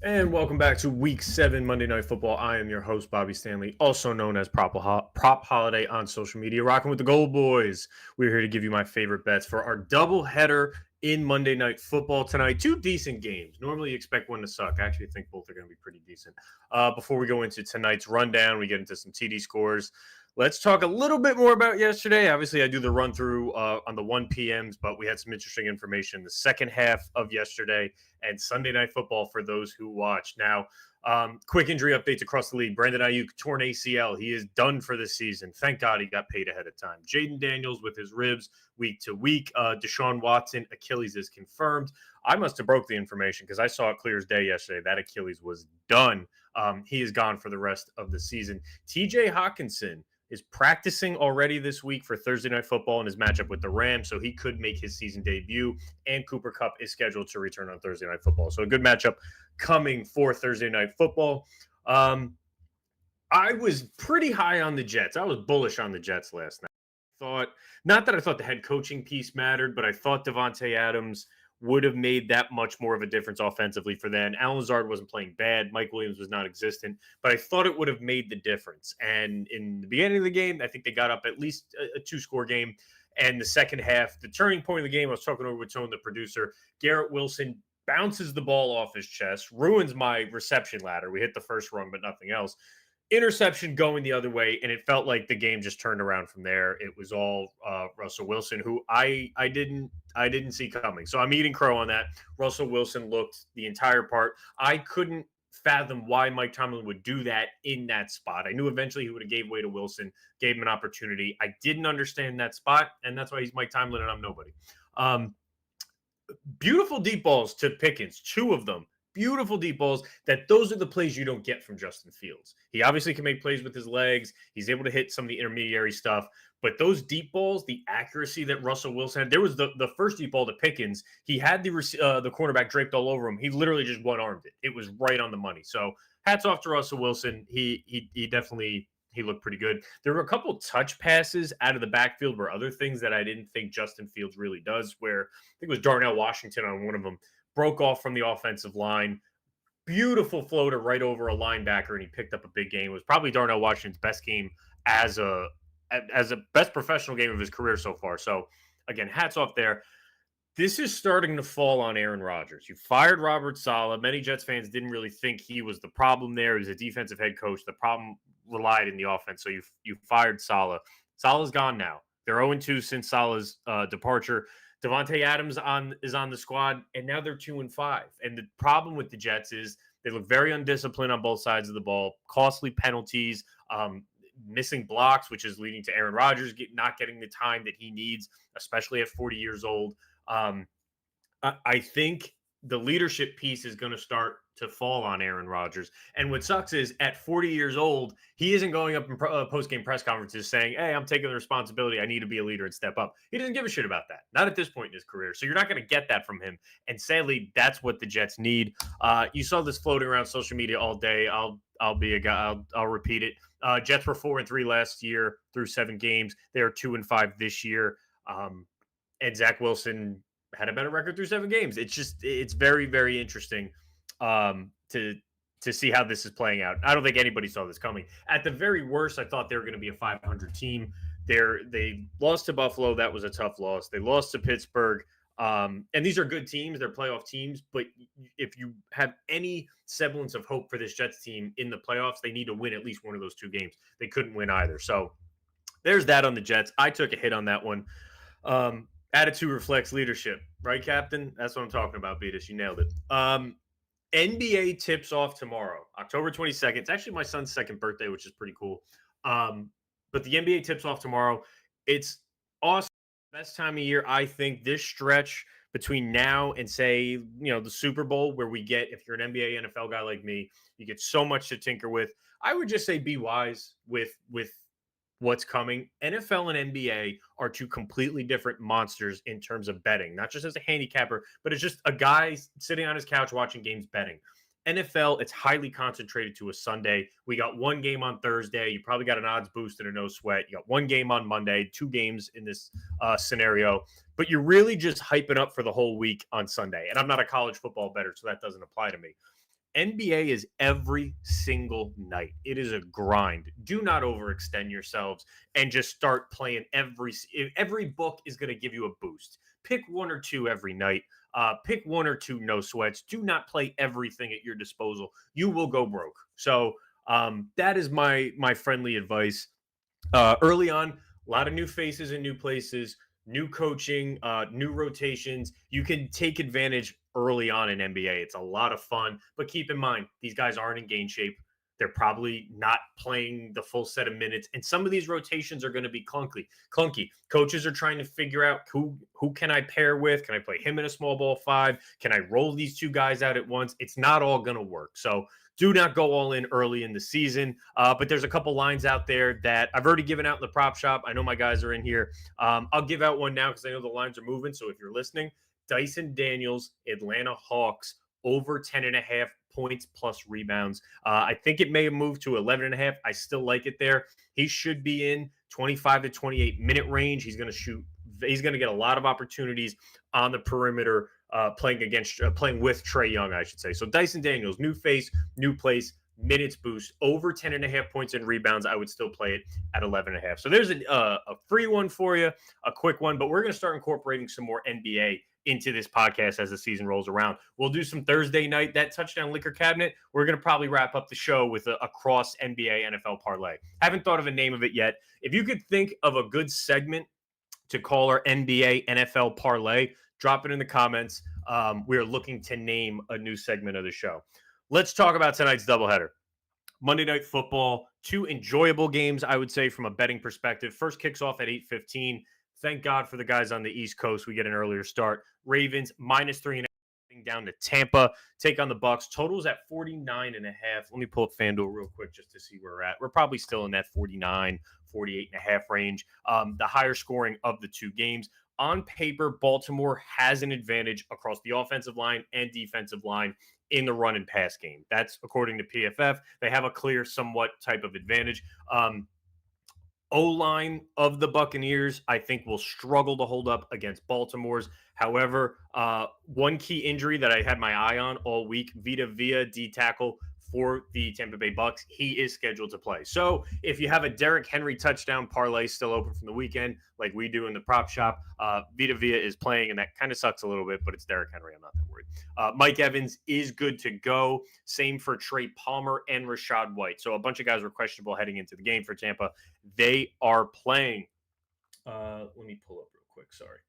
And welcome back to Week 7 Monday Night Football. I am your host, Bobby Stanley, also known as Prop Holiday on social media, rocking with the GoldBoys. We're here to give you my favorite bets for our doubleheader in Monday Night Football tonight. Two decent games. Normally you expect one to suck. I actually think both are going to be pretty decent. Before we go into tonight's rundown, we get into some TD scores. Let's talk a little bit more about yesterday. Obviously, I do the run through on the 1 p.m.s, but we had some interesting information the second half of yesterday and Sunday Night Football for those who watch. Now, quick injury updates across the league. Brandon Ayuk, torn ACL. He is done for the season. Thank God he got paid ahead of time. Jaden Daniels with his ribs week to week. Deshaun Watson, Achilles is confirmed. I must have broke the information because I saw it clear as day yesterday. That Achilles was done. He is gone for the rest of the season. TJ Hawkinson is practicing already this week for Thursday Night Football in his matchup with the Rams, so he could make his season debut. And Cooper Kupp is scheduled to return on Thursday Night Football. So a good matchup coming for Thursday Night Football. I was pretty high on the Jets. I was bullish on the Jets last night. Not that I thought the head coaching piece mattered, but I thought Devontae Adams would have made that much more of a difference offensively for them. Alan Lazard wasn't playing bad. Mike Williams was non-existent, but I thought it would have made the difference. And in the beginning of the game, I think they got up at least a two-score game. And the second half, the turning point of the game, I was talking over with Tone, the producer, Garrett Wilson bounces the ball off his chest, ruins my reception ladder. We hit the first rung, but nothing else. Interception going the other way, and it felt like the game just turned around from there. It was all Russell Wilson, who I didn't see coming. So I'm eating crow on that. Russell Wilson looked the entire part. I couldn't fathom why Mike Tomlin would do that in that spot. I knew eventually he would have gave way to Wilson, gave him an opportunity. I didn't understand that spot, and that's why he's Mike Tomlin and I'm nobody. Beautiful deep balls to Pickens, two of them. Beautiful deep balls. Those are the plays you don't get from Justin Fields. He obviously can make plays with his legs. He's able to hit some of the intermediary stuff. But those deep balls, the accuracy that Russell Wilson had, there was the first deep ball to Pickens. He had the cornerback draped all over him. He literally just one-armed it. It was right on the money. So hats off to Russell Wilson. He definitely he looked pretty good. There were a couple touch passes out of the backfield where other things that I didn't think Justin Fields really does, where I think it was Darnell Washington on one of them, broke off from the offensive line. Beautiful floater right over a linebacker, and he picked up a big game. It was probably Darnell Washington's best game as a best professional game of his career so far. So, again, hats off there. This is starting to fall on Aaron Rodgers. You fired Robert Saleh. Many Jets fans didn't really think he was the problem there. He was a defensive head coach. The problem relied in the offense. So you fired Saleh. Saleh's gone now. They're 0-2 since Saleh's departure. Devontae Adams is on the squad, and now they're 2-5. And the problem with the Jets is they look very undisciplined on both sides of the ball. Costly penalties, missing blocks, which is leading to Aaron Rodgers not getting the time that he needs, especially at 40 years old. I think the leadership piece is going to start to fall on Aaron Rodgers. And what sucks is at 40 years old, he isn't going up in post-game press conferences saying, hey, I'm taking the responsibility. I need to be a leader and step up. He doesn't give a shit about that. Not at this point in his career. So you're not going to get that from him. And sadly, that's what the Jets need. You saw this floating around social media all day. I'll be a guy. I'll repeat it. Jets were 4-3 last year through 7 games. They are 2-5 this year. And Zach Wilson had a better record through 7 games. It's very, very interesting to see how this is playing out. I don't think anybody saw this coming. At the very worst, I thought they were going to be a 500 team. They lost to Buffalo. That was a tough loss. They lost to Pittsburgh. And these are good teams. They're playoff teams. But if you have any semblance of hope for this Jets team in the playoffs, they need to win at least one of those 2 games. They couldn't win either. So there's that on the Jets. I took a hit on that one. Attitude reflects leadership, right, Captain? That's what I'm talking about, Beatus. You nailed it. NBA tips off tomorrow, October 22nd. It's actually my son's 2nd birthday, which is pretty cool. But the NBA tips off tomorrow. It's awesome. Best time of year, I think. This stretch between now and, say, the Super Bowl, where we get, if you're an NBA, NFL guy like me, you get so much to tinker with. I would just say be wise with what's coming. NFL and NBA are 2 completely different monsters in terms of betting, not just as a handicapper, but it's just a guy sitting on his couch watching games betting. NFL, it's highly concentrated to a Sunday. We got 1 game on Thursday. You probably got an odds boost and a no sweat. You got 1 game on Monday, 2 games in this scenario, but you're really just hyping up for the whole week on Sunday. And I'm not a college football bettor, so that doesn't apply to me. NBA is every single night. It is a grind. Do not overextend yourselves and just start playing every book is going to give you a boost. Pick one or two every night. Pick one or two no sweats. Do not play everything at your disposal. You will go broke. So that is my friendly advice. Early on, a lot of new faces in new places, new coaching, new rotations. You can take advantage early on in NBA. It's a lot of fun, but keep in mind, these guys aren't in game shape. They're probably not playing the full set of minutes, and some of these rotations are going to be clunky. Coaches are trying to figure out who can I pair with? Can I play him in a small ball five? Can I roll these two guys out at once? It's not all going to work. So do not go all in early in the season. But there's a couple lines out there that I've already given out in the prop shop. I know my guys are in here. I'll give out one now because I know the lines are moving. So if you're listening, Dyson Daniels, Atlanta Hawks, over 10.5 points plus rebounds. I think it may have moved to 11.5. I still like it there. He should be in 25 to 28 minute range. He's going to shoot. He's going to get a lot of opportunities on the perimeter, playing with Trae Young, I should say. So Dyson Daniels, new face, new place, minutes boost, over 10.5 points and rebounds. I would still play it at 11.5. So there's a free one for you, a quick one, but we're going to start incorporating some more NBA into this podcast as the season rolls around. We'll do some Thursday night, that touchdown liquor cabinet. We're going to probably wrap up the show with a cross NBA NFL parlay. Haven't thought of a name of it yet. If you could think of a good segment to call our NBA NFL parlay, drop it in the comments. We are looking to name a new segment of the show. Let's talk about tonight's doubleheader. Monday Night Football, two enjoyable games, I would say, from a betting perspective. First kicks off at 8:15. Thank God for the guys on the East Coast. We get an earlier start. Ravens -3.5 down to Tampa. Take on the Bucks. Totals at 49.5. Let me pull up FanDuel real quick just to see where we're at. We're probably still in that 49, 48.5 range. The higher scoring of the two games. On paper, Baltimore has an advantage across the offensive line and defensive line in the run and pass game. That's according to PFF. They have a clear, somewhat type of advantage. O-line of the Buccaneers, I think, will struggle to hold up against Baltimore's. However, one key injury that I had my eye on all week, Vita Vea, D tackle for the Tampa Bay Bucks, he is scheduled to play. So if you have a Derrick Henry touchdown parlay still open from the weekend, like we do in the prop shop, Vita Vea is playing, and that kind of sucks a little bit, but it's Derrick Henry. I'm not that worried. Mike Evans is good to go. Same for Trey Palmer and Rashad White. So a bunch of guys were questionable heading into the game for Tampa. They are playing. Let me pull up real quick. Sorry.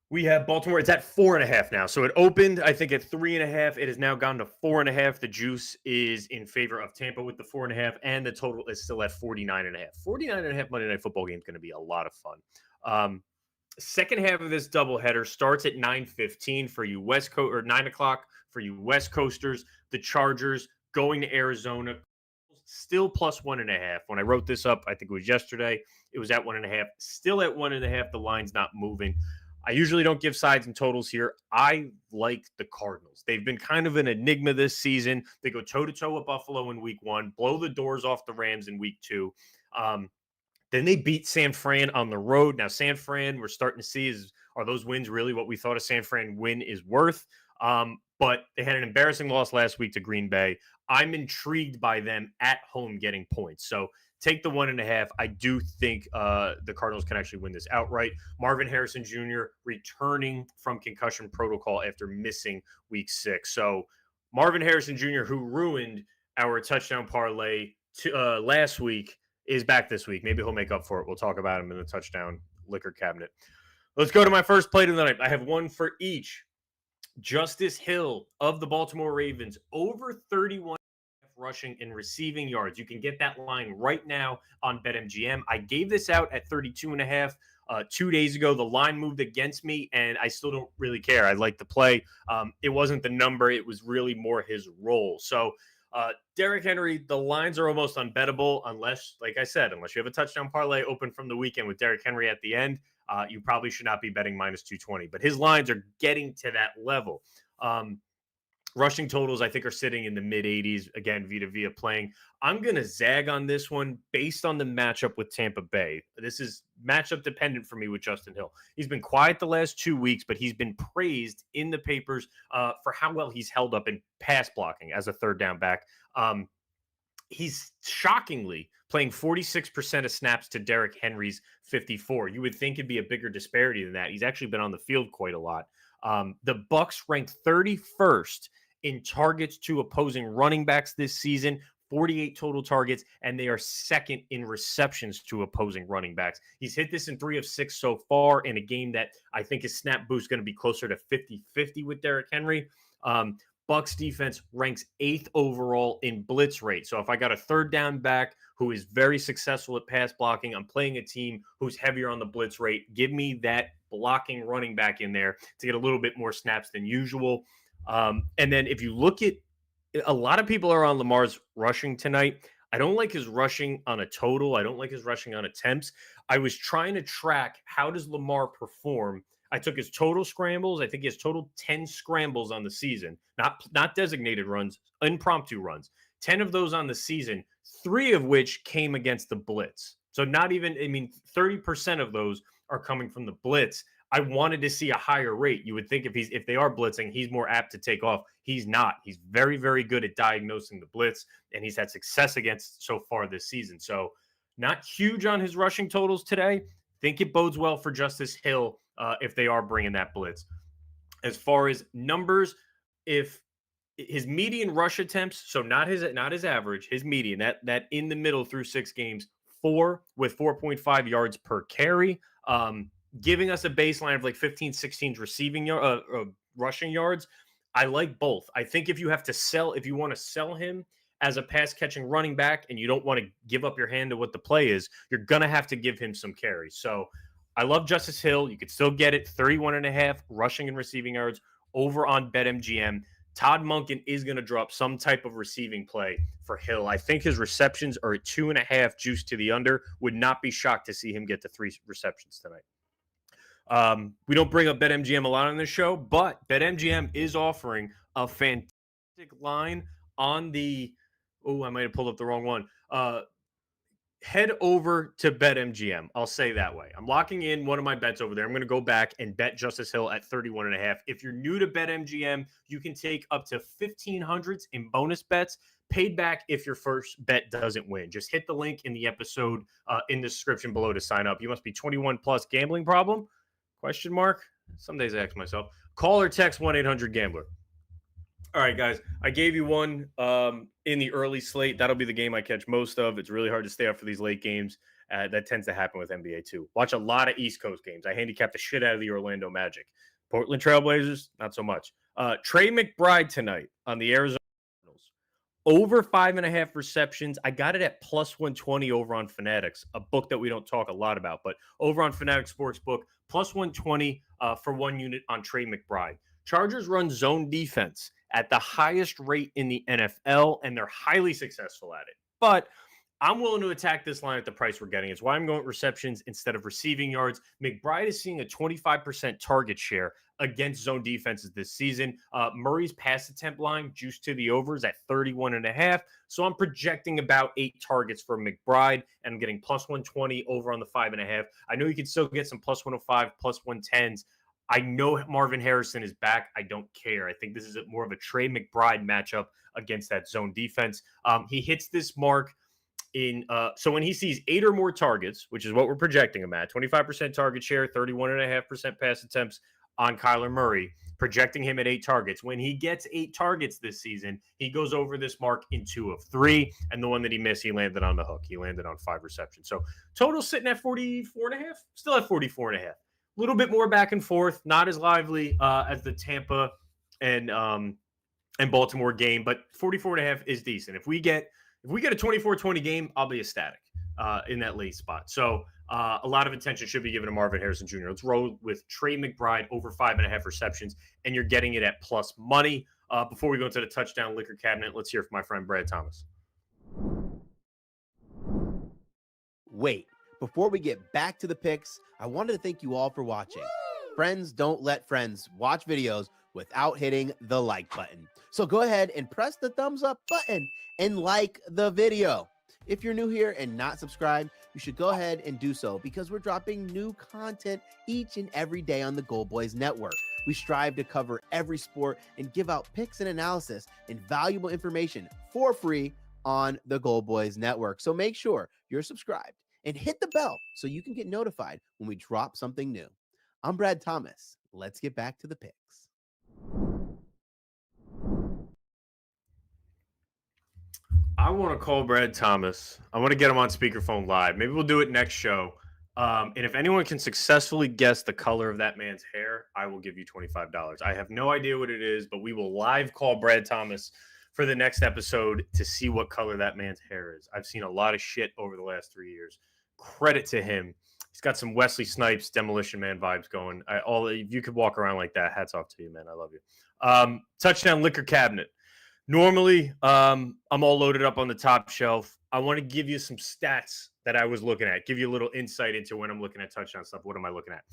We have Baltimore. It's at 4.5 now. So it opened, I think, at 3.5. It has now gone to 4.5. The juice is in favor of Tampa with the 4.5, and the total is still at 49.5. 49.5 Monday Night Football game is going to be a lot of fun. Second half of this doubleheader starts at 9:15 for you West Coast, or 9 o'clock for you West Coasters. The Chargers going to Arizona, still plus 1.5. When I wrote this up, I think it was yesterday, it was at 1.5. Still at 1.5. The line's not moving. I usually don't give sides and totals here. I like the Cardinals. They've been kind of an enigma this season. They go toe-to-toe with Buffalo in week 1, blow the doors off the Rams in week 2. Then they beat San Fran on the road. Now, San Fran, we're starting to see, are those wins really what we thought a San Fran win is worth? But they had an embarrassing loss last week to Green Bay. I'm intrigued by them at home getting points. So take the 1.5. I do think the Cardinals can actually win this outright. Marvin Harrison Jr. returning from concussion protocol after missing week 6. So Marvin Harrison Jr., who ruined our touchdown parlay last week, is back this week. Maybe he'll make up for it. We'll talk about him in the touchdown liquor cabinet. Let's go to my first play of the night. I have one for each. Justice Hill of the Baltimore Ravens, over 31 rushing and receiving yards. You can get that line right now on BetMGM. I gave this out at 32.5 2 days ago. The line moved against me, and I still don't really care. I like the play. It wasn't the number. It was really more his role. So Derrick Henry, the lines are almost unbettable unless, like I said, unless you have a touchdown parlay open from the weekend with Derrick Henry at the end. You probably should not be betting -220. But his lines are getting to that level. Rushing totals, I think, are sitting in the mid 80s. Again, Vita Vea playing. I'm going to zag on this one based on the matchup with Tampa Bay. This is matchup dependent for me with Justin Hill. He's been quiet the last 2 weeks, but he's been praised in the papers for how well he's held up in pass blocking as a third down back. He's shockingly playing 46% of snaps to Derrick Henry's 54. You would think it'd be a bigger disparity than that. He's actually been on the field quite a lot. The Bucks ranked 31st in targets to opposing running backs this season, 48 total targets, and they are second in receptions to opposing running backs. He's hit this in 3 of 6 so far in a game that I think his snap boost is going to be closer to 50-50 with Derrick Henry. Bucks defense ranks 8th overall in blitz rate. So if I got a third down back who is very successful at pass blocking, I'm playing a team who's heavier on the blitz rate. Give me that blocking running back in there to get a little bit more snaps than usual. And then if you look at, a lot of people are on Lamar's rushing tonight. I don't like his rushing on a total. I don't like his rushing on attempts. I was trying to track how does Lamar perform. I took his total scrambles. I think he has total 10 scrambles on the season, not designated runs, impromptu runs. 10 of those on the season, 3 of which came against the blitz. So not even, 30% of those are coming from the blitz. I wanted to see a higher rate. You would think if they are blitzing, he's more apt to take off. He's not. He's very, very good at diagnosing the blitz, and he's had success against so far this season. So not huge on his rushing totals today. Think it bodes well for Justice Hill if they are bringing that blitz. As far as numbers, if his median rush attempts, so not his average, his median, that in the middle through 6 games, 4 with 4.5 yards per carry, giving us a baseline of like 15, 16 rushing yards. I like both. I think if you want to sell him as a pass catching running back and you don't want to give up your hand to what the play is, you're going to have to give him some carries. So I love Justice Hill. You could still get it 31.5 rushing and receiving yards over on BetMGM. Todd Monken is going to drop some type of receiving play for Hill. I think his receptions are at 2.5 juice to the under. Would not be shocked to see him get to 3 receptions tonight. We don't bring up BetMGM a lot on this show, but BetMGM is offering a fantastic line on the I might have pulled up the wrong one. Head over to BetMGM. I'll say that way. I'm locking in one of my bets over there. I'm going to go back and bet Justice Hill at 31.5. If you're new to BetMGM, you can take up to 1,500s in bonus bets, paid back if your first bet doesn't win. Just hit the link in the episode in the description below to sign up. You must be 21 plus. Gambling problem? Question mark? Some days I ask myself. Call or text 1-800-GAMBLER. All right, guys. I gave you one in the early slate. That'll be the game I catch most of. It's really hard to stay up for these late games. That tends to happen with NBA too. Watch a lot of East Coast games. I handicap the shit out of the Orlando Magic. Portland Trailblazers, not so much. Trey McBride tonight on the Arizona Cardinals. Over 5.5 receptions. I got it at plus 120 over on Fanatics, a book that we don't talk a lot about. But over on Fanatics Sportsbook, plus 120 for 1 unit on Trey McBride. Chargers run zone defense at the highest rate in the NFL, and they're highly successful at it. But I'm willing to attack this line at the price we're getting. It's why I'm going with receptions instead of receiving yards. McBride is seeing a 25% target share against zone defenses this season. Murray's pass attempt line, juiced to the overs at 31.5. So I'm projecting about 8 targets for McBride, and I'm getting plus 120 over on the 5.5. I know you can still get some plus 105, plus 110s. I know Marvin Harrison is back. I don't care. I think this is more of a Trey McBride matchup against that zone defense. He hits this mark so when he sees 8 or more targets, which is what we're projecting him at, 25% target share, 31.5% pass attempts on Kyler Murray, projecting him at 8 targets. When he gets 8 targets this season, he goes over this mark in 2 of 3, and the one that he missed, he landed on the hook. He landed on 5 receptions. So total sitting at 44.5, still at 44.5. A little bit more back and forth, not as lively as the Tampa and Baltimore game, but 44.5 is decent. If we get a 24-20 game, I'll be ecstatic in that late spot. So a lot of attention should be given to Marvin Harrison Jr. Let's roll with Trey McBride over 5.5 receptions, and you're getting it at plus money. Before we go into the touchdown liquor cabinet, let's hear from my friend Brad Thomas. Wait, before we get back to the picks, I wanted to thank you all for watching. Friends don't let friends watch videos without hitting the like button. So go ahead and press the thumbs up button and like the video. If you're new here and not subscribed, you should go ahead and do so because we're dropping new content each and every day on the GoldBoys Network. We strive to cover every sport and give out picks and analysis and valuable information for free on the GoldBoys Network. So make sure you're subscribed and hit the bell so you can get notified when we drop something new. I'm Brad Thomas. Let's get back to the picks. I want to call Brad Thomas. I want to get him on speakerphone live. Maybe we'll do it next show. And if anyone can successfully guess the color of that man's hair, I will give you $25. I have no idea what it is, but we will live call Brad Thomas for the next episode to see what color that man's hair is. I've seen a lot of shit over the last 3 years. Credit to him. He's got some Wesley Snipes Demolition Man vibes going. If you could walk around like that, hats off to you, man. I love you. Touchdown liquor cabinet. Normally, I'm all loaded up on the top shelf. I want to give you some stats that I was looking at, give you a little insight into when I'm looking at touchdown stuff. What am I looking at?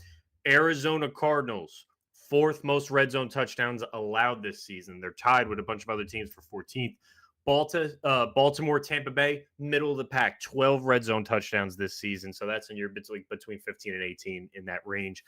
Arizona Cardinals, 4th most red zone touchdowns allowed this season. They're tied with a bunch of other teams for 14th. Baltimore, Tampa Bay, middle of the pack, 12 red zone touchdowns this season. So that's in your between 15 and 18 in that range.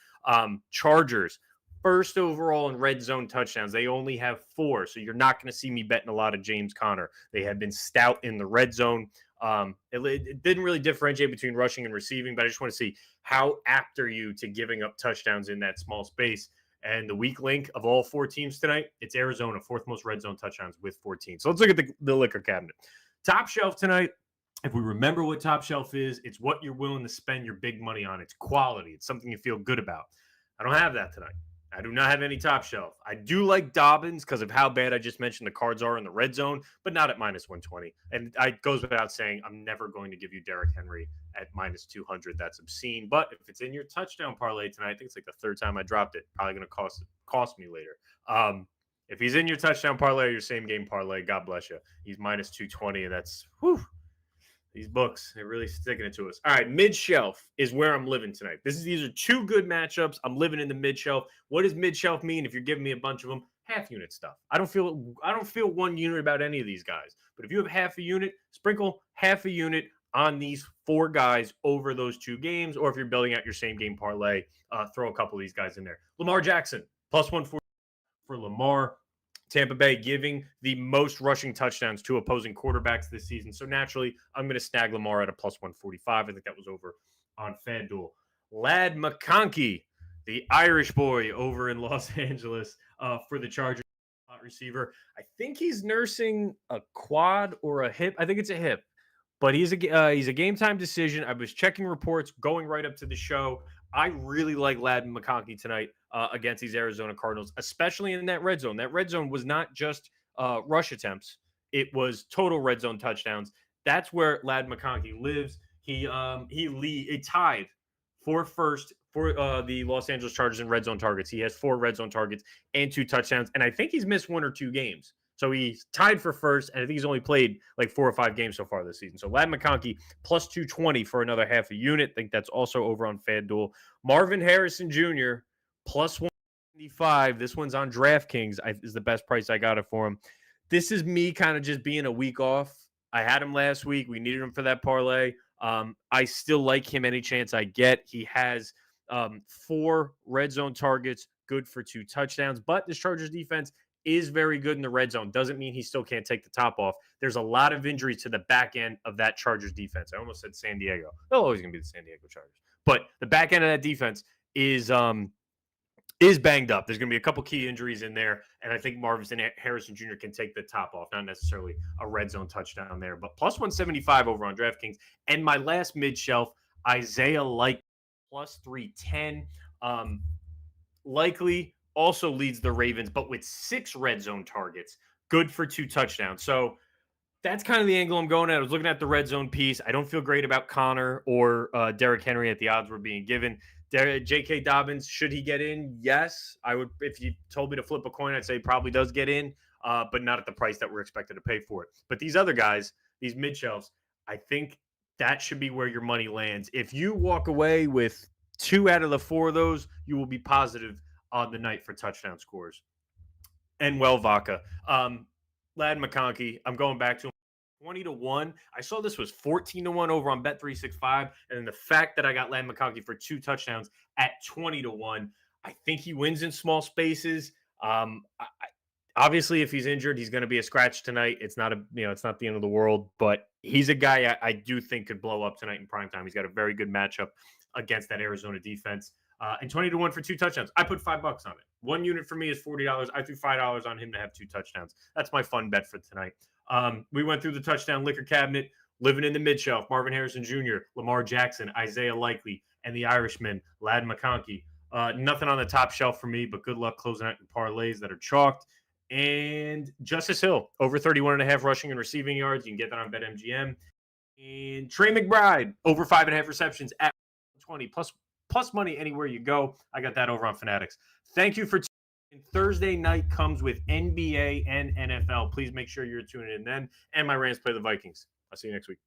Chargers, 1st overall in red zone touchdowns. They only have 4, so you're not going to see me betting a lot of James Conner. They have been stout in the red zone. It didn't really differentiate between rushing and receiving, but I just want to see how apt are you to giving up touchdowns in that small space. And the weak link of all 4 teams tonight, it's Arizona, 4th most red zone touchdowns with 14. So let's look at the liquor cabinet. Top shelf tonight. If we remember what top shelf is, it's what you're willing to spend your big money on. It's quality. It's something you feel good about. I don't have that tonight. I do not have any top shelf. I do like Dobbins because of how bad I just mentioned the Cards are in the red zone, but not at minus 120. And it goes without saying, I'm never going to give you Derrick Henry at minus 200. That's obscene. But if it's in your touchdown parlay tonight, I think it's like the 3rd time I dropped it. Probably going to cost me later. If he's in your touchdown parlay or your same game parlay, God bless you. He's minus 220, and that's these books, they're really sticking it to us. All right, mid-shelf is where I'm living tonight. These are 2 good matchups. I'm living in the mid-shelf. What does mid-shelf mean if you're giving me a bunch of them? Half unit stuff. I don't feel 1 unit about any of these guys. But if you have half a unit, sprinkle half a unit on these 4 guys over those 2 games. Or if you're building out your same game parlay, throw a couple of these guys in there. Lamar Jackson, plus 140 for Lamar. Tampa Bay giving the most rushing touchdowns to opposing quarterbacks this season. So naturally, I'm going to snag Lamar at a plus 145. I think that was over on FanDuel. Ladd McConkey, the Irish boy over in Los Angeles for the Chargers receiver. I think he's nursing a quad or a hip. I think it's a hip. But he's a game time decision. I was checking reports going right up to the show. I really like Ladd McConkey tonight against these Arizona Cardinals, especially in that red zone. That red zone was not just rush attempts; it was total red zone touchdowns. That's where Ladd McConkey lives. He tied for first for the Los Angeles Chargers in red zone targets. He has 4 red zone targets and 2 touchdowns, and I think he's missed 1 or 2 games. So he's tied for first, and I think he's only played like 4 or 5 games so far this season. So Ladd McConkey plus 220 for another half a unit. I think that's also over on FanDuel. Marvin Harrison Jr. plus 175. This one's on DraftKings. Is the best price I got it for him. This is me kind of just being a week off. I had him last week. We needed him for that parlay. I still like him any chance I get. He has 4 red zone targets, good for 2 touchdowns. But this Chargers defense is very good in the red zone. Doesn't mean he still can't take the top off. There's a lot of injuries to the back end of that Chargers defense. I almost said San Diego. They're always going to be the San Diego Chargers. But the back end of that defense is banged up. There's going to be a couple key injuries in there, and I think Marvin Harrison Jr. can take the top off. Not necessarily a red zone touchdown there, but plus 175 over on DraftKings. And my last mid-shelf, Isaiah Light, plus 310. Likely also leads the Ravens, but with 6 red zone targets, good for 2 touchdowns. So that's kind of the angle I'm going at. I was looking at the red zone piece. I don't feel great about Connor or Derrick Henry at the odds we're being given. J.K. Dobbins, should he get in? Yes. I would. If you told me to flip a coin, I'd say he probably does get in, but not at the price that we're expected to pay for it. But these other guys, these mid-shelves, I think that should be where your money lands. If you walk away with 2 out of the 4 of those, you will be positive on the night for touchdown scores. and well Vaca. Lad McConkey, I'm going back to him. 20-1. I saw this was 14-1 over on Bet365. And then the fact that I got Lad McConkey for 2 touchdowns at 20-1, I think he wins in small spaces. Obviously, if he's injured, he's going to be a scratch tonight. It's not it's not the end of the world, but he's a guy I do think could blow up tonight in primetime. He's got a very good matchup against that Arizona defense. And 20-1 for 2 touchdowns. I put $5 on it. 1 unit for me is $40. I threw $5 on him to have 2 touchdowns. That's my fun bet for tonight. We went through the touchdown liquor cabinet, living in the mid shelf. Marvin Harrison Jr., Lamar Jackson, Isaiah Likely, and the Irishman, Lad McConkey. Nothing on the top shelf for me, but good luck closing out your parlays that are chalked. And Justice Hill, over 31.5 rushing and receiving yards. You can get that on BetMGM. And Trey McBride, over 5.5 receptions at 20 plus money anywhere you go. I got that over on Fanatics. Thank you for tuning in. Thursday night comes with NBA and NFL. Please make sure you're tuning in then. And my Rams play the Vikings. I'll see you next week.